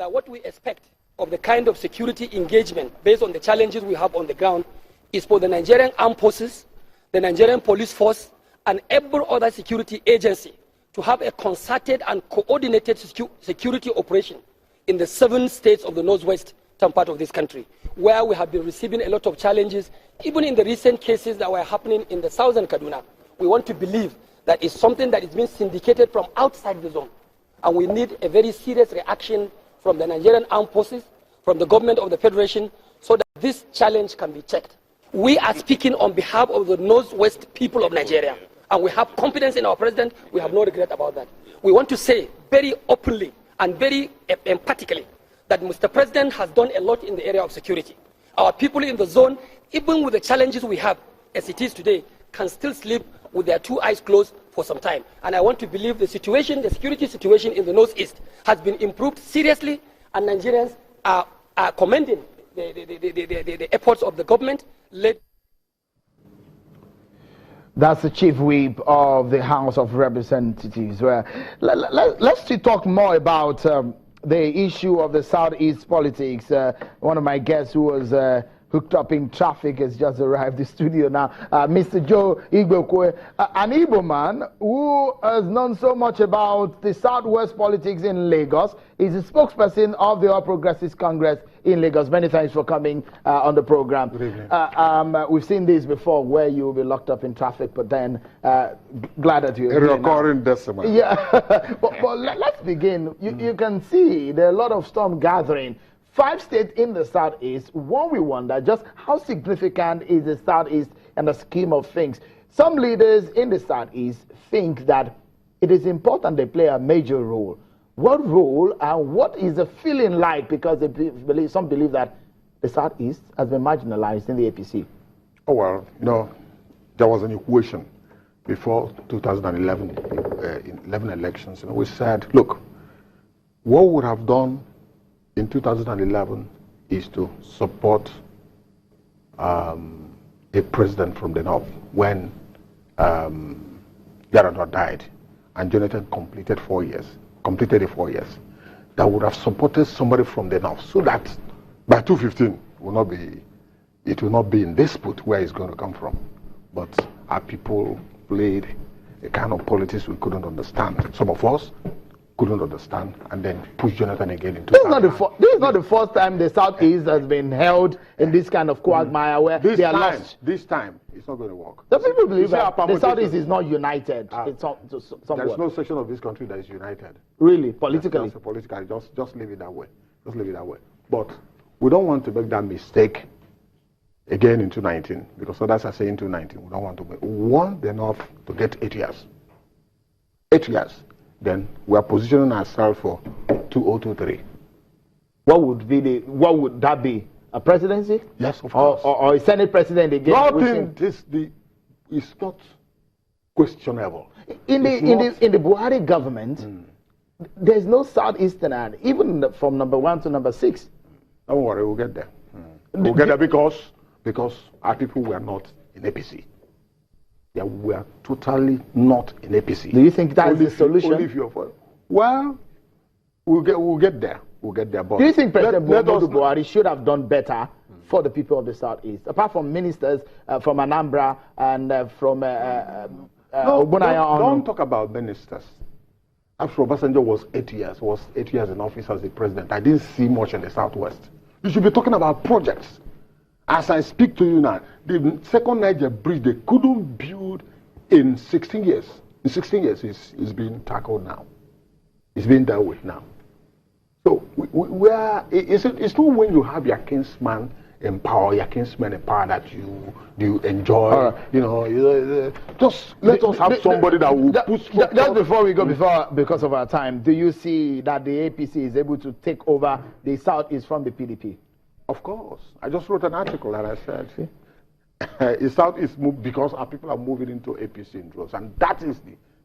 that what we expect of the kind of security engagement based on the challenges we have on the ground is for the Nigerian armed forces, the Nigerian police force, and every other security agency to have a concerted and coordinated security operation in the 7 states of the northwestern part of this country, where we have been receiving a lot of challenges, even in the recent cases that were happening in the southern Kaduna. We want to believe that it's something that is being syndicated from outside the zone. And we need a very serious reaction from the Nigerian armed forces, from the government of the Federation, so that this challenge can be checked. We are speaking on behalf of the northwest people of Nigeria, and we have confidence in our president. We have no regret about that. We want to say very openly and very emphatically that Mr. President has done a lot in the area of security. Our people in the zone, even with the challenges we have as it is today, can still sleep with their 2 eyes closed for some time. And I want to believe the security situation in the northeast has been improved seriously, and Nigerians are commending the efforts of the government. That's the chief whip of the House of Representatives. Where let's talk more about the issue of the Southeast politics. One of my guests who was hooked up in traffic has just arrived in the studio now. Mr. Joe Igbokwe, an Igbo man who has known so much about the Southwest politics in Lagos. He's a spokesperson of the All Progressives Congress in Lagos. Many thanks for coming on the program. Good evening. We've seen this before where you'll be locked up in traffic, but then glad that you're here recurring decimal. Yeah, but let's begin. You can see there are a lot of storm gathering. 5 states in the Southeast. One, we wonder just how significant is the Southeast in the scheme of things. Some leaders in the Southeast think that it is important they play a major role. What role and what is the feeling like? Because some believe that the Southeast has been marginalized in the APC. Oh, well, there was an equation before 2011 11 elections. We said, look, what we would have done in 2011 is to support a president from the north when Yaradua died and Jonathan completed 4 years, completed the 4 years. That would have supported somebody from the north so that by 2015 it will not be in dispute where it's going to come from. But our people played a kind of politics we couldn't understand. Some of us couldn't understand, and then push Jonathan again into. This is not the first time the Southeast has been held in this kind of quagmire where they are lost. This time, it's not going to work. The people believe that the Southeast is not united. There's no section of this country that is united. Really, politically. That's politically. Just leave it that way. Just leave it that way. But we don't want to make that mistake again in 2019, because others are saying 2019. We don't want to make. We want the North to get 8 years. 8 years. Then we are positioning ourselves for 2023. What would that be? A presidency? Yes, of course. Or a Senate president again? Nothing. It's not questionable. In the Buhari government, there's no Southeastern, even from number 1 to number 6. Don't worry, we'll get there. We'll get there because our people were not in APC. They were totally not in APC. Do you think that is the solution? Well, we'll get there. We'll get there. But do you think President Buhari should have done better for the people of the Southeast, apart from ministers from Anambra and from Ogbonaya? Don't talk about ministers. After Obasanjo was 8 years in office as the president, I didn't see much in the Southwest. You should be talking about projects. As I speak to you now, the second Niger bridge they couldn't build in 16 years. In 16 years, it's being tackled now. It's being dealt with now. So it's not when you have your kinsman in power, that you enjoy. Just let us have somebody that will push. Just before we go, because of our time, do you see that the APC is able to take over the Southeast from the PDP? Of course. I just wrote an article that I said South is moved because our people are moving into APC in droves, and that is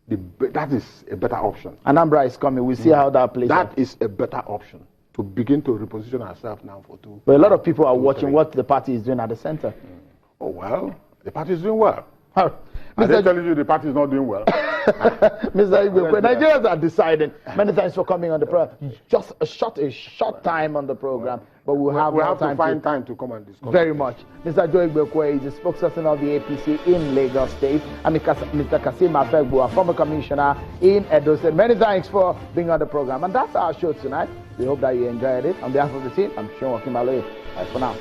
that is a better option. Anambra is coming. We'll see how that plays out. That is a better option to begin to reposition ourselves now for 2. But a lot of people are watching what the party is doing at the center. Oh well, the party is doing well. Are they telling you the party is not doing well? Mr. Igbokwe, Nigerians are deciding. Many thanks for coming on the program. Just a short time on the program, but we'll have to find time to come and discuss. Very much. Mr. Joe Igbokwe is the spokesperson of the APC in Lagos State, and Mr. Kasim Afegbu, a former commissioner in Edo State. Many thanks for being on the program, and that's our show tonight. We hope that you enjoyed it. On behalf of the team, I'm Sean Wakimaloye. Bye for now.